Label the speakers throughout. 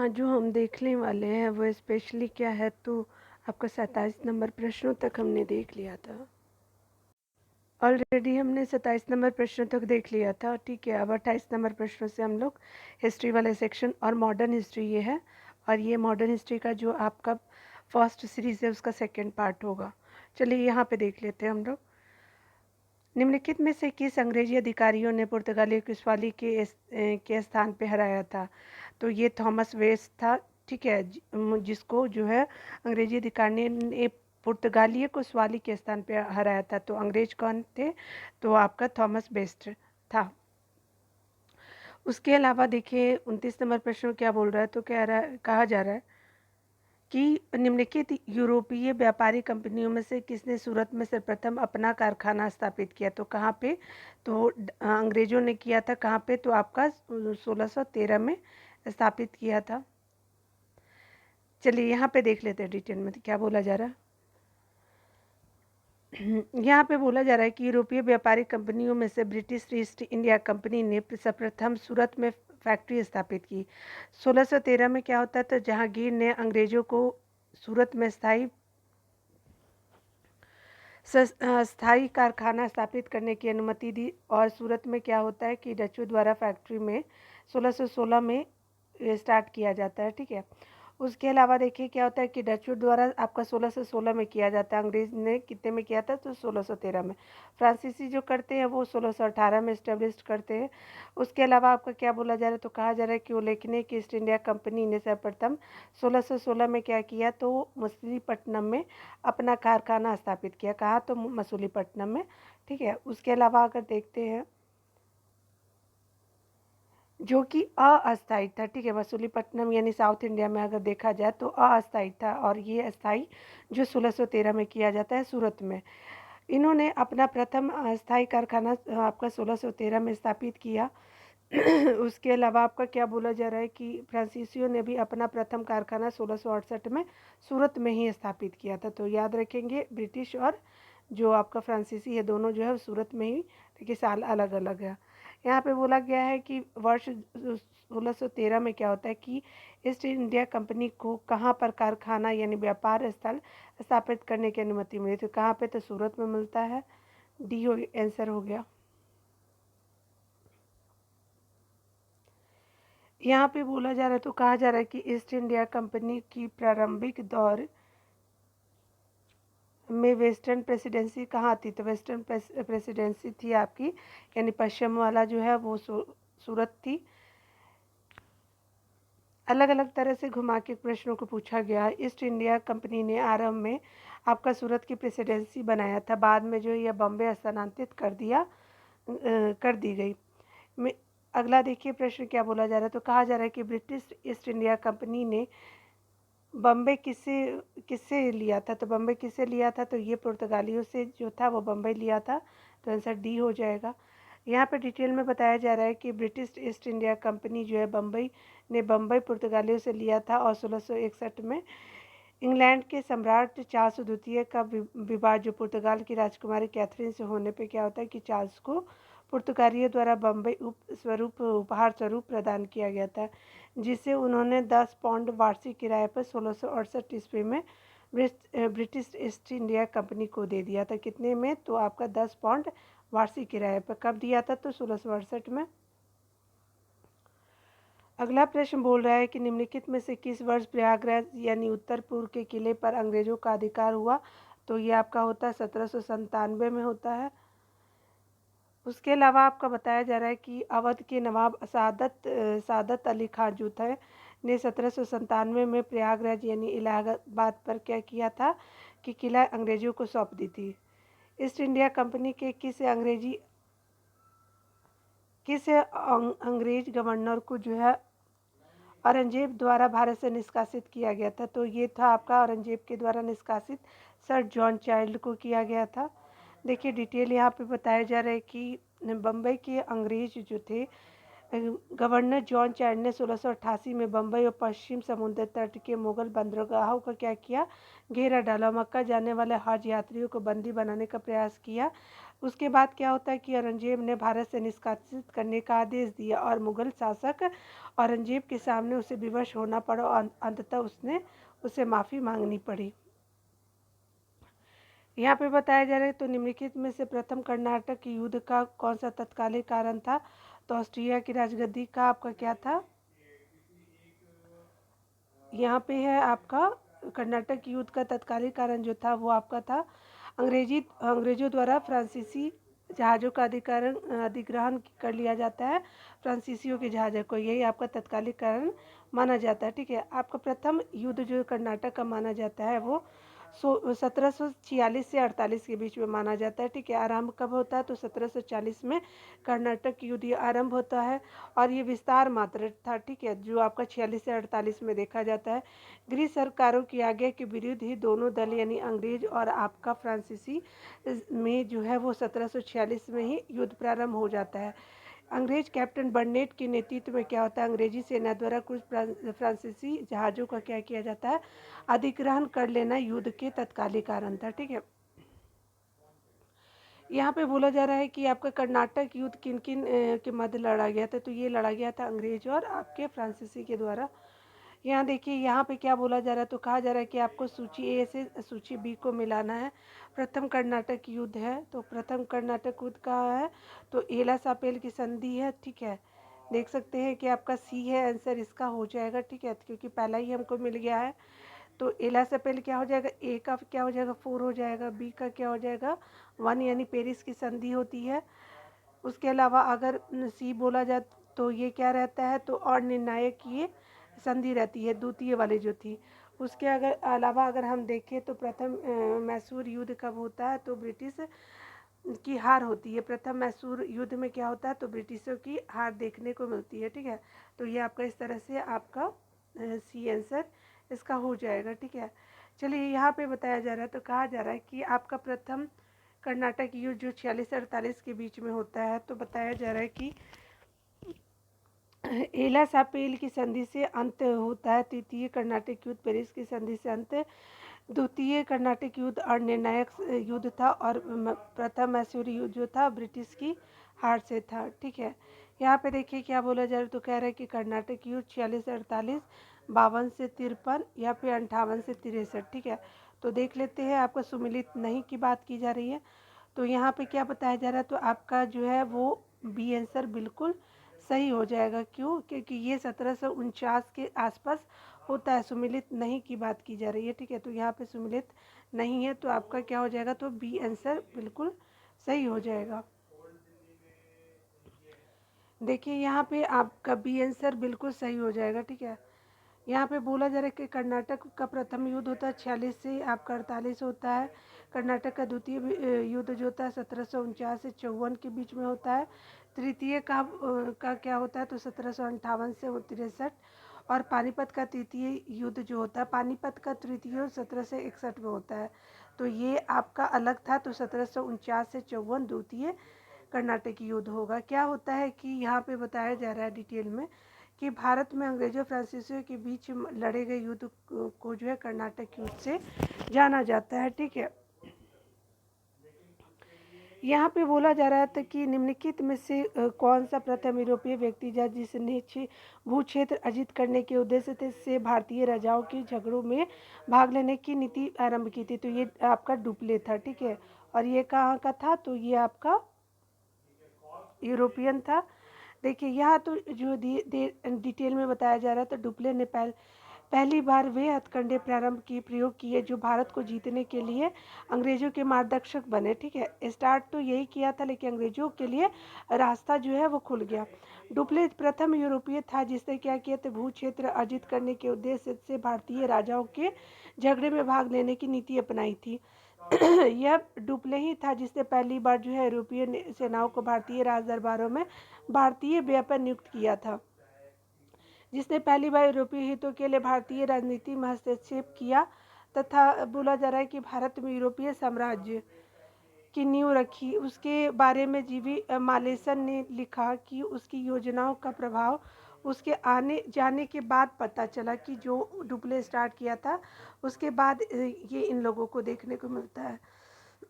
Speaker 1: जो हम देखने वाले हैं वो स्पेशली क्या है, तो आपका 27 नंबर प्रश्नों तक हमने देख लिया था। ऑलरेडी हमने 27 नंबर प्रश्नों तक देख लिया था। ठीक है, अब 28 नंबर प्रश्नों से हम लोग हिस्ट्री वाले सेक्शन और मॉडर्न हिस्ट्री ये है, और ये मॉडर्न हिस्ट्री का जो आपका फर्स्ट सीरीज़ है उसका सेकेंड पार्ट होगा। चलिए यहाँ पे देख लेते हैं हम लोग। निम्नलिखित में से किस अंग्रेजी अधिकारियों ने पुर्तगाली किस्वाली के स्थान पे हराया था? तो ये थॉमस वेस्ट था। ठीक है, जिसको जो है अंग्रेजी अधिकारी ने पुर्तगाली कोतवाली के स्थान पे हराया था। तो अंग्रेज कौन थे? तो आपका थॉमस वेस्ट था। उसके अलावा देखिए 29 नंबर प्रश्न क्या बोल रहा है, तो कहा जा रहा है कि निम्नलिखित यूरोपीय व्यापारी कंपनियों में से किसने सूरत में सर्वप्रथम अपना कारखाना स्थापित किया? तो कहाँ पे? तो अंग्रेजों ने किया था। कहाँ पे? तो आपका 1613 में स्थापित किया था। चलिए यहाँ पे देख लेते हैं डिटेल में क्या बोला जा रहा है। यहाँ पे बोला जा रहा है कि यूरोपीय व्यापारी कंपनियों में से ब्रिटिश ईस्ट इंडिया कंपनी ने सर्वप्रथम सूरत में फैक्ट्री स्थापित की। 1613 में क्या होता था, जहांगीर ने अंग्रेजों को सूरत में स्थायी कारखाना स्थापित करने की अनुमति दी। और सूरत में क्या होता है कि डचों द्वारा फैक्ट्री में 1616 में स्टार्ट किया जाता है। ठीक है, उसके अलावा देखिए क्या होता है कि डचों द्वारा आपका 1616 में किया जाता है। अंग्रेज ने कितने में किया था? तो 1613 में। फ्रांसीसी जो करते हैं वो 1618 में इस्टेब्लिश करते हैं। उसके अलावा आपका क्या बोला जा रहा है, तो कहा जा रहा है कि उल्लेखनीय ईस्ट इंडिया कंपनी ने सर्वप्रथम 1616 में क्या किया, तो मछलीपट्टनम में अपना कारखाना स्थापित किया। कहाँ? तो मछलीपट्टनम में। ठीक है, उसके अलावा अगर देखते हैं जो कि अस्थायी था। ठीक है, मछलीपट्टनम यानी साउथ इंडिया में अगर देखा जाए तो अस्थायी था, और ये अस्थायी जो 1613 में किया जाता है सूरत में। इन्होंने अपना प्रथम अस्थायी कारखाना आपका 1613 में स्थापित किया। उसके अलावा आपका क्या बोला जा रहा है कि फ्रांसीसियों ने भी अपना प्रथम कारखाना 1668 में सूरत में ही स्थापित किया था। तो याद रखेंगे, ब्रिटिश और जो आपका फ्रांसीसी है दोनों जो है सूरत में ही, देखिए साल अलग अलग है। यहाँ पे बोला गया है कि वर्ष 1613 में क्या होता है कि ईस्ट इंडिया कंपनी को कहाँ पर कारखाना यानी व्यापार स्थल स्थापित करने की अनुमति मिली? तो कहाँ पे? तो सूरत में मिलता है। डी हो आंसर हो गया। यहाँ पे बोला जा रहा है, तो कहा जा रहा है कि ईस्ट इंडिया कंपनी की प्रारंभिक दौर में वेस्टर्न प्रेसिडेंसी कहाँ थी? तो वेस्टर्न प्रेसिडेंसी थी आपकी, यानी पश्चिम वाला जो है वो सूरत थी। अलग अलग तरह से घुमा के प्रश्नों को पूछा गया। ईस्ट इंडिया कंपनी ने आरंभ में आपका सूरत की प्रेसिडेंसी बनाया था, बाद में जो यह बॉम्बे स्थानांतरित कर दी गई। अगला देखिए प्रश्न क्या बोला जा रहा है, तो कहा जा रहा है कि ब्रिटिश ईस्ट इंडिया कंपनी ने बम्बई किससे किससे लिया था? तो बम्बई किससे लिया था? तो ये पुर्तगालियों से जो था वो बम्बई लिया था। तो आंसर डी हो जाएगा। यहाँ पे डिटेल में बताया जा रहा है कि ब्रिटिश ईस्ट इंडिया कंपनी जो है बम्बई पुर्तगालियों से लिया था, और 1661 में इंग्लैंड के सम्राट चार्ल्स द्वितीय का विवाह जो पुर्तगाल की राजकुमारी कैथरीन से होने पे क्या होता है कि चार्ल्स को पुर्तगालियों द्वारा बम्बई उपहार स्वरूप प्रदान किया गया था, जिसे उन्होंने 10 पाउंड वार्षिक किराए पर 1668 ईस्वी में ब्रिटिश ईस्ट इंडिया कंपनी को दे दिया था। कितने में? तो आपका 10 पाउंड वार्षिक किराए पर। कब दिया था? तो 1668 में। अगला प्रश्न बोल रहा है कि निम्नलिखित में से किस वर्ष प्रयागराज यानी उत्तर पूर्व के किले पर अंग्रेजों का अधिकार हुआ? तो ये आपका होता है 1797 में होता है। उसके अलावा आपका बताया जा रहा है कि अवध के नवाब सादत अली खान जो थे ने 1797 में प्रयागराज यानी इलाहाबाद पर क्या किया था कि किला अंग्रेजों को सौंप दी थी। ईस्ट इंडिया कंपनी के किस अंग्रेज गवर्नर को जो है औरंगजेब द्वारा भारत से निष्कासित किया गया था? तो ये था आपका औरंगजेब के द्वारा निष्कासित सर जॉन चाइल्ड को किया गया था। देखिए डिटेल यहाँ पे बताया जा रहा है कि बम्बई के अंग्रेज जो थे गवर्नर जॉन चाइल्ड ने 1688 में बम्बई और पश्चिम समुद्र तट के मुगल बंदरगाहों का क्या किया? घेरा डाला। मक्का जाने वाले हज यात्रियों को बंदी बनाने का प्रयास किया। उसके बाद क्या होता है कि औरंगजेब ने भारत से निष्कासित करने का आदेश दिया और मुगल शासक औरंगजेब के सामने उसे विवश होना पड़ा और अंततः उसे माफ़ी मांगनी पड़ी। यहाँ पे बताया जा रहा है तो निम्नलिखित में से प्रथम कर्नाटक युद्ध का कौन सा तत्कालिक कारण था? तो ऑस्ट्रिया की राजगद्दी का आपका क्या था? यहाँ पे है आपका कर्नाटक युद्ध का तत्कालिक कारण जो था वो आपका था अंग्रेजों द्वारा फ्रांसीसी जहाज़ों का अधिग्रहण कर लिया जाता है, फ्रांसीसियों के जहाज़ों को, यही आपका तत्कालिक कारण माना जाता है। ठीक है, आपका प्रथम युद्ध जो कर्नाटक का माना जाता है वो 1746 से 48 के बीच में माना जाता है। ठीक है, आरंभ कब होता है? तो 1740 में कर्नाटक युद्ध आरंभ होता है और ये विस्तार मात्र था। ठीक है, जो आपका 46 से 48 में देखा जाता है। गृह सरकारों की आज्ञा के विरुद्ध ही दोनों दल यानी अंग्रेज और आपका फ्रांसीसी में जो है वो 1746 में ही युद्ध प्रारंभ हो जाता है। अंग्रेज कैप्टन बर्नेट के नेतृत्व में क्या होता है, अंग्रेजी सेना द्वारा कुछ फ्रांसीसी जहाज़ों का क्या किया जाता है, अधिग्रहण कर लेना युद्ध के तत्कालिक कारण था। ठीक है, यहाँ पे बोला जा रहा है कि आपका कर्नाटक युद्ध किन किन के मध्य लड़ा गया था? तो ये लड़ा गया था अंग्रेज और आपके फ्रांसीसी के द्वारा। यहाँ देखिए, यहाँ पे क्या बोला जा रहा है, तो कहा जा रहा है कि आपको सूची ए से सूची बी को मिलाना है। प्रथम कर्नाटक युद्ध है, तो प्रथम कर्नाटक युद्ध कहाँ है? तो एला सापेल की संधि है। ठीक है, देख सकते हैं कि आपका सी है आंसर इसका हो जाएगा। ठीक है, क्योंकि पहला ही हमको मिल गया है। तो एला सापेल क्या हो जाएगा? ए का क्या हो जाएगा? 4 हो जाएगा। बी का क्या हो जाएगा? 1 यानी पेरिस की संधि होती है। उसके अलावा अगर सी बोला जाए तो ये क्या रहता है? तो और निर्णायक ये संधि रहती है, द्वितीय वाली जो थी। उसके अलावा अगर हम देखें तो प्रथम मैसूर युद्ध कब होता है? तो ब्रिटिश की हार होती है। प्रथम मैसूर युद्ध में क्या होता है? तो ब्रिटिशों की हार देखने को मिलती है। ठीक है, तो ये आपका इस तरह से आपका सी आंसर इसका हो जाएगा। ठीक है, चलिए यहाँ पे बताया जा रहा है, तो कहा जा रहा है कि आपका प्रथम कर्नाटक युद्ध जो 46 से 48 के बीच में होता है, तो बताया जा रहा है कि एला सापेल की संधि से अंत होता है। तृतीय कर्नाटक युद्ध पेरिस की संधि से अंत। द्वितीय कर्नाटक युद्ध और निर्णायक युद्ध था और प्रथम मैसूर युद्ध जो था ब्रिटिश की हार से था। ठीक है, यहाँ पे देखिए क्या बोला जा रहा है, तो कह रहा है कि कर्नाटक युद्ध 46 से 48, 52 से 53 या फिर 58 से 63। ठीक है, तो देख लेते हैं, आपका सुमिलित नहीं की बात की जा रही है। तो यहाँ पे क्या बताया जा रहा है, तो आपका जो है वो बी आंसर बिल्कुल सही हो जाएगा। क्यों? क्योंकि ये 1749 के आसपास होता है, सुमिलित नहीं की बात की जा रही है। ठीक है, तो यहाँ पे सुमिलित नहीं है, तो आपका क्या हो जाएगा? तो बी आंसर बिल्कुल सही हो जाएगा। देखिए यहाँ पे आपका बी आंसर बिल्कुल सही हो जाएगा। ठीक है, यहाँ पे बोला जा रहा है कि कर्नाटक का प्रथम युद्ध होता है 46 से आपका 48 होता है। कर्नाटक का द्वितीय युद्ध जो होता है 1749 से 54 के बीच में होता है। तृतीय का क्या होता है? तो 1758 से 63। और पानीपत का तृतीय युद्ध जो होता है, पानीपत का तृतीय युद्ध 1761 में होता है। तो ये आपका अलग था, तो 1749 से 54 द्वितीय कर्नाटक युद्ध होगा। क्या होता है कि यहाँ पे बताया जा रहा है डिटेल में कि भारत में अंग्रेजों फ्रांसीसियों के बीच लड़े गए युद्ध को जो है कर्नाटक युद्ध से जाना जाता है। ठीक है, यहाँ पे बोला जा रहा था कि निम्नलिखित में से कौन सा प्रथम यूरोपीय व्यक्ति था जिसने भू क्षेत्र अर्जित करने के उद्देश्य से भारतीय राजाओं के झगड़ों में भाग लेने की नीति आरंभ की थी? तो ये आपका डुप्ले था। ठीक है, और ये कहाँ का था? तो ये आपका यूरोपियन था। देखिए यहाँ तो जो डिटेल में बताया जा रहा है, तो डुप्ले ने पहली बार वे हथकंडे प्रारंभ की प्रयोग किए जो भारत को जीतने के लिए अंग्रेजों के मार्गदर्शक बने। ठीक है, स्टार्ट तो यही किया था, लेकिन अंग्रेजों के लिए रास्ता जो है वो खुल गया। डुप्ले प्रथम यूरोपीय था जिसने क्या किया था, भू क्षेत्र अर्जित करने के उद्देश्य से भारतीय राजाओं के झगड़े में भाग लेने की नीति अपनाई थी। यह डुप्ले ही था जिसने पहली बार जो है यूरोपीय सेनाओं को भारतीय राज दरबारों में भारतीय व्यापार नियुक्त किया था, जिसने पहली बार यूरोपीय हितों के लिए भारतीय राजनीति में हस्तक्षेप किया तथा बोला जा रहा है कि भारत में यूरोपीय साम्राज्य की नींव रखी। उसके बारे में जीवी मालेसन ने लिखा कि उसकी योजनाओं का प्रभाव उसके आने जाने के बाद पता चला कि जो डुप्ले स्टार्ट किया था उसके बाद ये इन लोगों को देखने को मिलता है।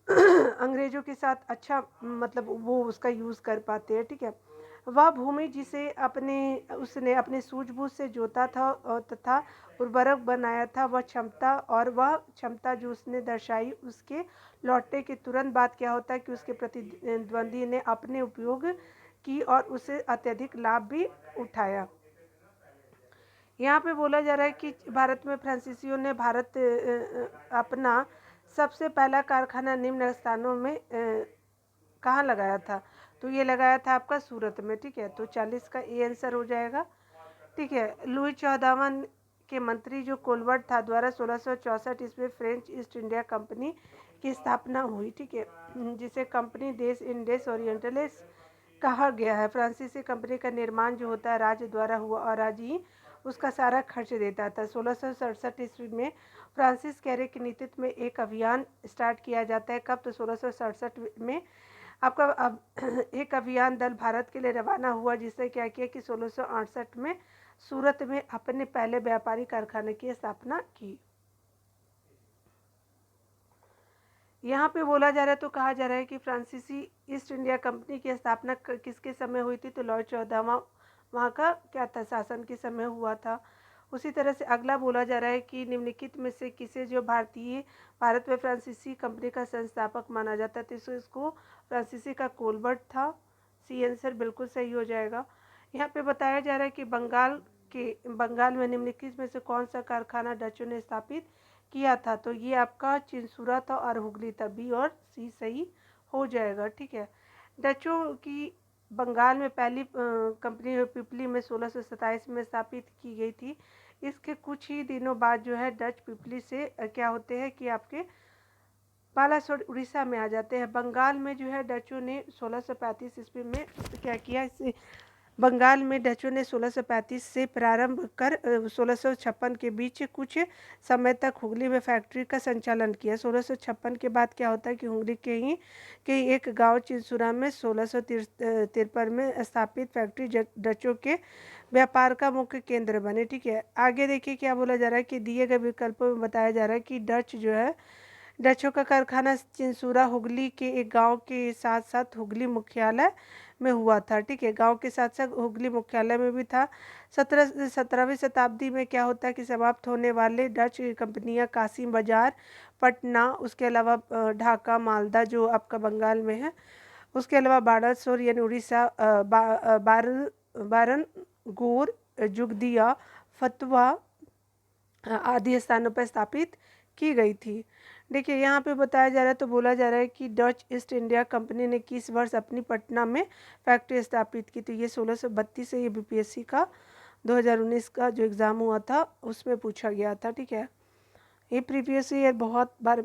Speaker 1: अंग्रेज़ों के साथ अच्छा मतलब वो उसका यूज़ कर पाते हैं, ठीक है। वह भूमि जिसे उसने अपने सूझबूझ से जोता था तथा उर्वरक बनाया था, वह क्षमता जो उसने दर्शाई, उसके लौटने के तुरंत बाद क्या होता है कि उसके प्रतिद्वंदी ने अपने उपयोग की और उसे अत्यधिक लाभ भी उठाया। यहाँ पे बोला जा रहा है कि भारत में फ्रांसीसियों ने अपना सबसे पहला कारखाना निम्न स्थानों में कहाँ लगाया था? तो ये लगाया था आपका सूरत में, ठीक है। तो 40 का ए आंसर हो जाएगा, ठीक है। लुई 14वां के मंत्री जो कोलवर्ट था द्वारा 1664 ईस्वी फ्रेंच ईस्ट इंडिया कंपनी की स्थापना हुई, ठीक है, जिसे कंपनी देश इंडेस ओरिएंटलिस कहा गया है। फ्रांसीसी कंपनी का निर्माण जो होता है राज्य द्वारा हुआ और राज्य ही उसका सारा खर्च देता था। 1667 ईस्वी में फ्रांसिस कैरे के नेतृत्व में एक अभियान स्टार्ट किया जाता है। कब? तो 1667 में आपका अब एक अभियान दल भारत के लिए रवाना हुआ, जिससे क्या किया कि 1668 में सूरत में अपने पहले व्यापारी कारखाने की स्थापना की। यहाँ पे बोला जा रहा है, तो कहा जा रहा है कि फ्रांसीसी ईस्ट इंडिया कंपनी की स्थापना किसके समय हुई थी? तो लॉर्ड 14वां वहाँ का क्या था, शासन के समय हुआ था। उसी तरह से अगला बोला जा रहा है कि निम्नलिखित में से किसे जो भारत में फ्रांसीसी कंपनी का संस्थापक माना जाता है? तो इसको फ्रांसीसी का कोलबर्ट था। सी आंसर बिल्कुल सही हो जाएगा। यहाँ पे बताया जा रहा है कि बंगाल में निम्नलिखित में से कौन सा कारखाना डचों ने स्थापित किया था? तो ये आपका चिंसूरा था और हुगली था। बी और सी सही हो जाएगा, ठीक है। डचों की बंगाल में पहली कंपनी पिपली में 1627 में स्थापित की गई थी। इसके कुछ ही दिनों बाद जो है डच पिपली से क्या होते हैं कि आपके बालासोर उड़ीसा में आ जाते हैं। बंगाल में जो है डचों ने 1635 ईस्वी में क्या किया, इसे बंगाल में डचों ने 1635 से प्रारंभ कर 1656 के बीच कुछ समय तक हुगली में फैक्ट्री का संचालन किया। 1656 के बाद क्या होता है कि हुगली के एक गांव चिंसुरा में 1653 में स्थापित फैक्ट्री डचों के व्यापार का मुख्य केंद्र बने, ठीक है। आगे देखिए क्या बोला जा रहा है कि दिए गए विकल्पों में बताया जा रहा है कि डचों का कारखाना चिंसुरा हुगली के एक गांव के साथ साथ हुगली मुख्यालय में हुआ था, ठीक है। गांव के साथ साथ हुगली मुख्यालय में भी था। 17वीं शताब्दी में क्या होता है कि समाप्त होने वाले डच कंपनियां कासिम बाजार, पटना, उसके अलावा ढाका, मालदा जो आपका बंगाल में है, उसके अलावा बालासोर यानी उड़ीसा, बारनगोर, जुगदिया, फतवा आदि स्थानों पर स्थापित की गई थी। देखिए यहाँ पे बताया जा रहा है, तो बोला जा रहा है कि डच ईस्ट इंडिया कंपनी ने किस वर्ष अपनी पटना में फैक्ट्री स्थापित की? तो ये 1632 से ये बीपीएससी का 2019 का जो एग्ज़ाम हुआ था उसमें पूछा गया था, ठीक है। ये प्रीवियस ईयर बहुत बार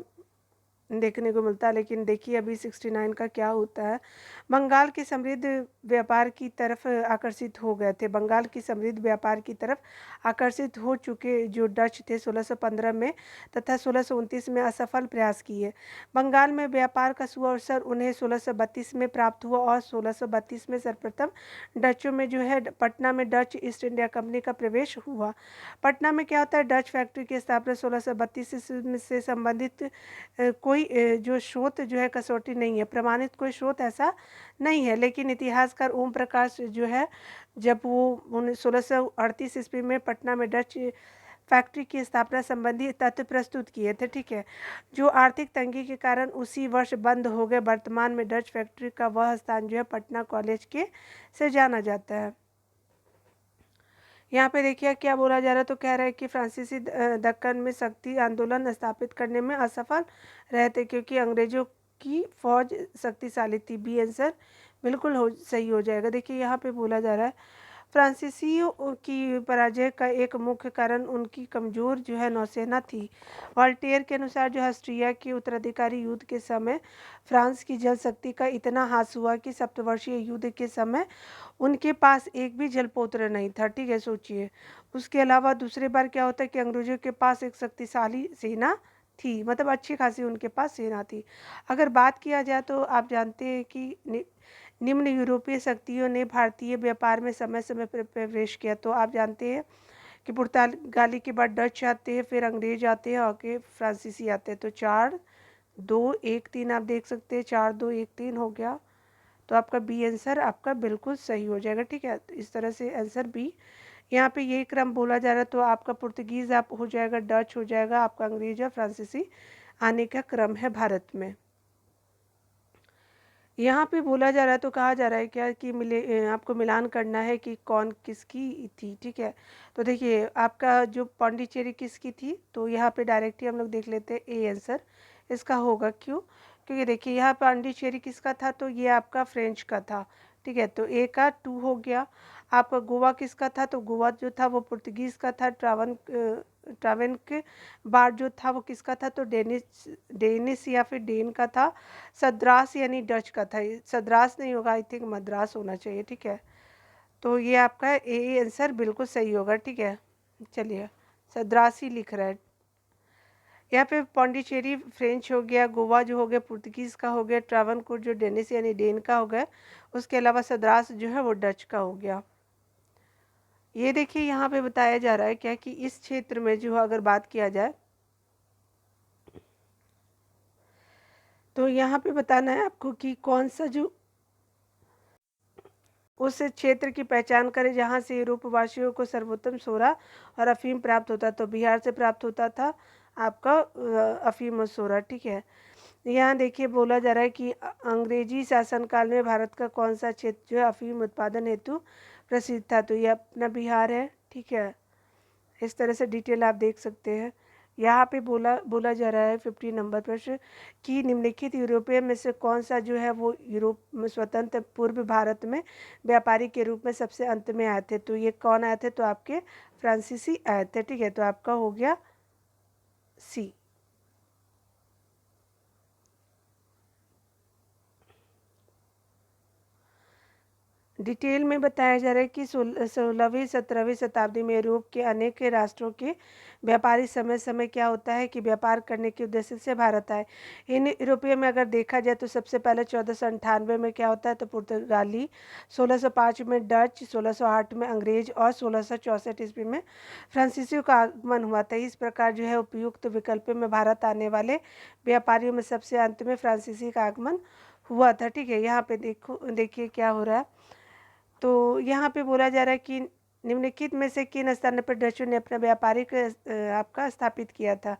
Speaker 1: देखने को मिलता है, लेकिन देखिए अभी 69 का क्या होता है। बंगाल की समृद्ध व्यापार की तरफ आकर्षित हो गए थे। बंगाल की समृद्ध व्यापार की तरफ आकर्षित हो चुके जो डच थे 1615 में तथा 1629 में असफल प्रयास किए। बंगाल में व्यापार का सुअवसर उन्हें 1632 में प्राप्त हुआ और 1632 में सर्वप्रथम डचों में जो है पटना में डच ईस्ट इंडिया कंपनी का प्रवेश हुआ। पटना में क्या होता है, डच फैक्ट्री की स्थापना 1632 से संबंधित कोई जो स्रोत जो है कसौटी नहीं है, प्रमाणित कोई स्रोत ऐसा नहीं है। लेकिन इतिहासकार ओम प्रकाश जो है जब वो 1638 ईस्वी में पटना में डच फैक्ट्री की स्थापना संबंधी तथ्य प्रस्तुत किए थे, ठीक है, जो आर्थिक तंगी के कारण उसी वर्ष बंद हो गए। वर्तमान में डच फैक्ट्री का वह स्थान जो है पटना कॉलेज के से जाना जाता है। यहाँ पे देखिए क्या बोला जा रहा है, तो कह रहा है कि फ्रांसीसी दक्कन में शक्ति आंदोलन स्थापित करने में असफल रहे थे क्योंकि अंग्रेजों की फौज शक्तिशाली थी। बी आंसर बिल्कुल सही हो जाएगा। देखिए यहाँ पे बोला जा रहा है फ्रांसीसियों की पराजय का एक मुख्य कारण उनकी कमज़ोर जो है नौसेना थी। वॉल्टेयर के अनुसार जो ऑस्ट्रिया के उत्तराधिकारी युद्ध के समय फ्रांस की जल शक्ति का इतना हास हुआ कि सप्तवर्षीय युद्ध के समय उनके पास एक भी जलपोत्र नहीं था, ठीक है, सोचिए। उसके अलावा दूसरी बार क्या होता है कि अंग्रेजों के पास एक शक्तिशाली सेना थी, मतलब अच्छी खासी उनके पास सेना थी। अगर बात किया जाए तो आप जानते हैं कि निम्न यूरोपीय शक्तियों ने भारतीय व्यापार में समय समय पर प्रवेश किया। तो आप जानते हैं कि पुर्तगाली के बाद डच आते हैं, फिर अंग्रेज आते हैं और के फ्रांसीसी आते हैं। तो 4 2 1 3 आप देख सकते हैं, 4 2 1 3 हो गया। तो आपका बी आंसर आपका बिल्कुल सही हो जाएगा, ठीक है। तो इस तरह से आंसर बी। यहाँ पे ये क्रम बोला जा रहा है, तो आपका पुर्तगीज़ आप हो जाएगा, डच हो जाएगा, आपका अंग्रेजी और फ्रांसीसी आने का क्रम है भारत में। यहाँ पे बोला जा रहा है, तो कहा जा रहा है क्या कि आपको मिलान करना है कि कौन किसकी थी, ठीक है। तो देखिए आपका जो पौंडीचेरी किसकी थी, तो यहाँ पे डायरेक्ट ही हम लोग देख लेते हैं, ए आंसर इसका होगा। क्यों? क्योंकि देखिए यहाँ पौंडीचेरी किसका था, तो ये आपका फ्रेंच का था, ठीक है। तो ए का 2 हो गया। आपका गोवा किसका था, तो गोवा जो था वो पुर्तगीज़ का था। ट्रावन के बाद जो था वो किसका था, तो डेनिश या फिर डेन का था। सद्रास यानी डच का था। सद्रास नहीं होगा, आई थिंक मद्रास होना चाहिए, ठीक है। तो ये आपका ए आंसर बिल्कुल सही होगा, ठीक है। चलिए सद्रास ही लिख रहा है यहाँ पे। पौंडीचेरी फ्रेंच हो गया, गोवा जो हो गया पुर्तगीज़ का हो गया, ट्रावनकोर जो डेनिश यानी डेन का हो गया, उसके अलावा सद्रास जो है वो डच का हो गया। ये देखिए यहाँ पे बताया जा रहा है क्या कि इस क्षेत्र में जो अगर बात किया जाए, तो यहाँ पे बताना है आपको कि कौन सा जो उस क्षेत्र की पहचान करें जहाँ से यूरोपवासियों को सर्वोत्तम सोरा और अफीम प्राप्त होता। तो बिहार से प्राप्त होता था आपका अफीम और सोरा, ठीक है। यहाँ देखिए बोला जा रहा है कि अंग्रेजी शासनकाल में भारत का कौन सा क्षेत्र जो है अफीम उत्पादन हेतु प्रसिद्ध था, तो ये अपना बिहार है, ठीक है। इस तरह से डिटेल आप देख सकते हैं। यहाँ पे बोला जा रहा है 50 नंबर प्रश्न कि निम्नलिखित यूरोपीय में से कौन सा जो है वो यूरोप में स्वतंत्र पूर्व भारत में व्यापारी के रूप में सबसे अंत में आए थे। तो ये कौन आए थे, तो आपके फ्रांसीसी आए थे, ठीक है। तो आपका हो गया सी। डिटेल में बताया जा रहा है कि 16वीं 17वीं शताब्दी में यूरोप के अनेक राष्ट्रों के व्यापारी समय समय क्या होता है कि व्यापार करने के उद्देश्य से भारत आए। इन यूरोपियों में अगर देखा जाए तो सबसे पहले 1498 में क्या होता है, तो पुर्तगाली, 1605 में डच, 1608 में अंग्रेज और 1664 ईस्वी में फ्रांसीसियों का आगमन हुआ था। इस प्रकार जो है उपयुक्त विकल्प में भारत आने वाले व्यापारियों में सबसे अंत में फ्रांसीसी का आगमन हुआ था, ठीक है। यहाँ पे देखिए क्या हो रहा है। तो यहाँ पे बोला जा रहा है कि निम्नलिखित में से किन स्थानों पर डचों ने अपना व्यापारिक आपका स्थापित किया था।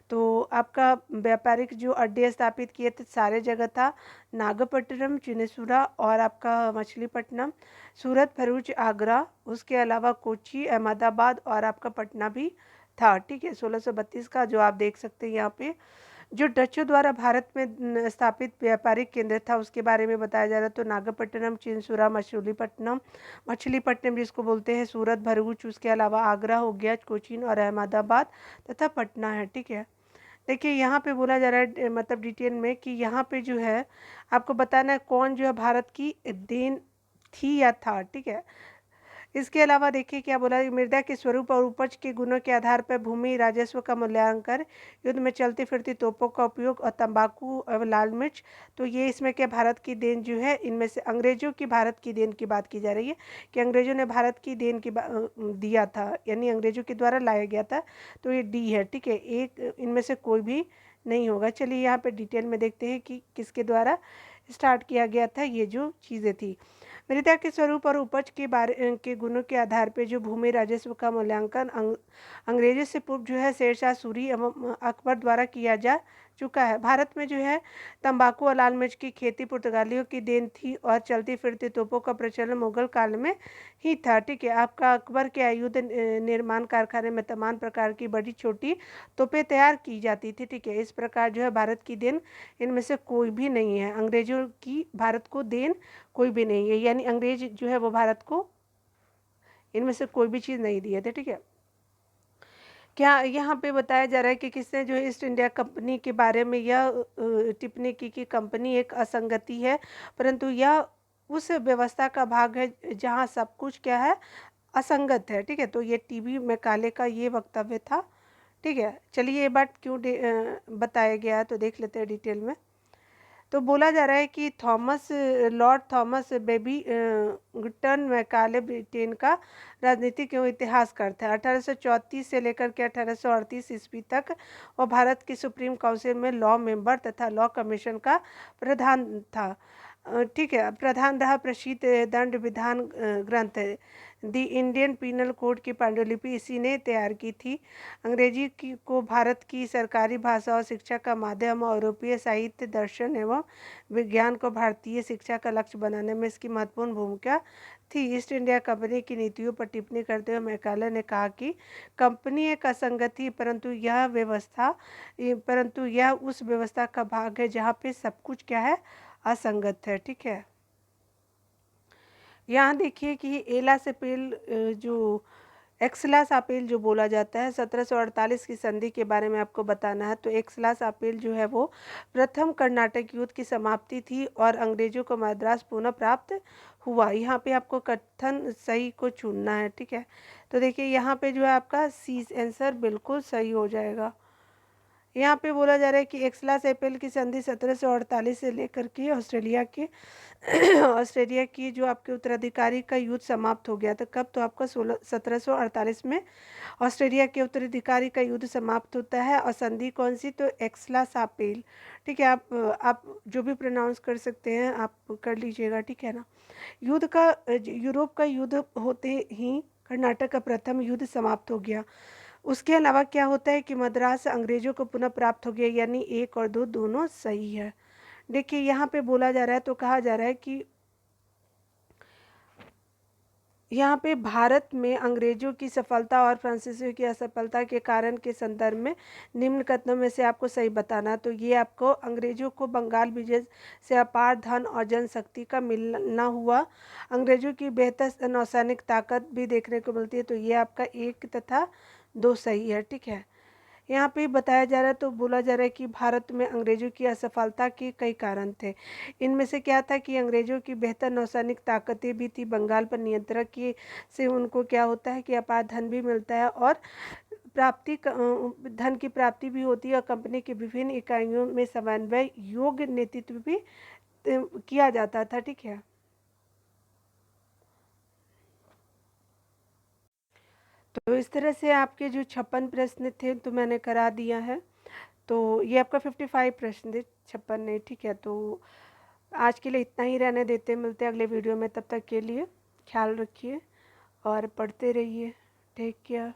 Speaker 1: तो आपका व्यापारिक जो अड्डे स्थापित किए थे सारे जगह था नागपट्टनम, चिनेसुरा और आपका मछलीपट्टनम, सूरत, भरूच, आगरा, उसके अलावा कोची, अहमदाबाद और आपका पटना भी था, ठीक है। 1632 का जो आप देख सकते हैं यहाँ पे जो डचों द्वारा भारत में स्थापित व्यापारिक केंद्र था उसके बारे में बताया जा रहा है। तो नागपट्टनम, चिंसुरा, मछलीपट्टनम जिसको बोलते हैं, सूरत, भरूच, उसके अलावा आगरा हो गया, कोचीन और अहमदाबाद तथा पटना है, ठीक है। देखिए यहाँ पे बोला जा रहा है मतलब डिटेल में कि यहाँ पे जो है आपको बताना है कौन जो है भारत की देन थी या था, ठीक है। इसके अलावा देखिए क्या बोला, मृदा के स्वरूप और उपज के गुणों के आधार पर भूमि राजस्व का मूल्यांकन, युद्ध में चलती फिरती तोपों का उपयोग और तंबाकू और लाल मिर्च। तो ये इसमें क्या भारत की देन जो है, इनमें से अंग्रेजों की भारत की देन की बात की जा रही है कि अंग्रेजों ने भारत की देन की दिया था, यानी अंग्रेजों के द्वारा लाया गया था। तो ये डी है, ठीक है। एक इनमें से कोई भी नहीं होगा। चलिए यहाँ पे डिटेल में देखते हैं कि किसके द्वारा स्टार्ट किया गया था ये जो चीज़ें थी। मृदा के स्वरूप और उपज के बारे के गुणों के आधार पर जो भूमि राजस्व का मूल्यांकन अंग्रेजों से पूर्व जो है शेरशाह सूरी एवं अकबर द्वारा किया जा चुका है। भारत में जो है तंबाकू और लाल मिर्च की खेती पुर्तगालियों की देन थी और चलती फिरती तोपों का प्रचलन मुगल काल में ही था, ठीक है। आपका अकबर के आयुध निर्माण कारखाने में तमाम प्रकार की बड़ी छोटी तोपें तैयार की जाती थी, ठीक है। इस प्रकार जो है भारत की देन इनमें से कोई भी नहीं है, अंग्रेजों की भारत को देन कोई भी नहीं है, यानी अंग्रेज जो है वो भारत को इनमें से कोई भी चीज़ नहीं दिए थे, ठीक है। क्या यहाँ पे बताया जा रहा है कि किसने जो है ईस्ट इंडिया कंपनी के बारे में यह टिप्पणी की कि कंपनी एक असंगति है, परंतु यह उस व्यवस्था का भाग है जहाँ सब कुछ क्या है, असंगत है, ठीक है। तो ये टीबी मैकाले का ये वक्तव्य था, ठीक है। चलिए ये बात क्यों बताया गया है तो देख लेते हैं डिटेल में। तो बोला जा रहा है कि Lord Thomas Babington Macaulay Britain का राजनीतिक एवं इतिहासकार था। 1834 से लेकर के 1838 ईस्वी तक वह भारत की सुप्रीम काउंसिल में लॉ मेंबर तथा लॉ कमीशन का प्रधान था। ठीक है, प्रधान रहा। प्रसिद्ध दंड विधान ग्रंथ द इंडियन पीनल कोड की पांडुलिपि इसी ने तैयार की थी। अंग्रेजी को भारत की सरकारी भाषा और शिक्षा का माध्यम और यूरोपीय साहित्य, दर्शन एवं विज्ञान को भारतीय शिक्षा का लक्ष्य बनाने में इसकी महत्वपूर्ण भूमिका थी। ईस्ट इंडिया कंपनी की नीतियों पर टिप्पणी करते हुए मैकाले ने कहा कि कंपनी एक असंगत थी, परंतु यह उस व्यवस्था का भाग है जहाँ पे सब कुछ क्या है, असंगत है। ठीक है, यहाँ देखिए कि एलास अपील जो एक्सलास अपील जो बोला जाता है, 1748 की संधि के बारे में आपको बताना है। तो एक्सलास अपील जो है वो प्रथम कर्नाटक युद्ध की समाप्ति थी और अंग्रेजों को मद्रास पुनः प्राप्त हुआ। यहाँ पे आपको कथन सही को चुनना है। ठीक है, तो देखिए यहाँ पे जो है आपका सी आंसर बिल्कुल सही हो जाएगा। यहाँ पे बोला जा रहा है कि एक्सलास अपील की संधि 1748 से लेकर के ऑस्ट्रेलिया की जो आपके उत्तराधिकारी का युद्ध समाप्त हो गया था। कब? तो आपका 1748 में ऑस्ट्रेलिया के उत्तराधिकारी का युद्ध समाप्त होता है। और संधि कौन सी? तो एक्सलास अपील। ठीक है, आप जो भी प्रोनाउंस कर सकते हैं आप कर लीजिएगा। ठीक है ना। यूरोप का युद्ध होते ही कर्नाटक का प्रथम युद्ध समाप्त हो गया। उसके अलावा क्या होता है कि मद्रास अंग्रेजों को पुनः प्राप्त हो गया, यानी 1 और 2 दोनों सही है। देखिए यहाँ पे बोला जा रहा है, तो कहा जा रहा है कि यहाँ पे भारत में अंग्रेजों की सफलता और फ्रांसीसियों की असफलता के कारण के संदर्भ में निम्न कथनों में से आपको सही बताना। तो ये आपको अंग्रेजों को बंगाल विजय से अपार धन और जनशक्ति का मिलना हुआ। अंग्रेजों की बेहतर नौसैनिक ताकत भी देखने को मिलती है। तो ये आपका 1 तथा 2 सही है। ठीक है, यहाँ पे बताया जा रहा है, तो बोला जा रहा है कि भारत में अंग्रेजों की असफलता के कई कारण थे। इनमें से क्या था कि अंग्रेजों की बेहतर नौसैनिक ताकतें भी थी। बंगाल पर नियंत्रण की से उनको क्या होता है कि अपार धन भी मिलता है और धन की प्राप्ति भी होती है और कंपनी की विभिन्न इकाइयों में समन्वय योग्य नेतृत्व भी किया जाता था। ठीक है, तो इस तरह से आपके जो 56 प्रश्न थे तो मैंने करा दिया है। तो ये आपका 55 प्रश्न थे, 56 नहीं। ठीक है, तो आज के लिए इतना ही रहने देते, मिलते हैं अगले वीडियो में। तब तक के लिए ख्याल रखिए और पढ़ते रहिए। Take care.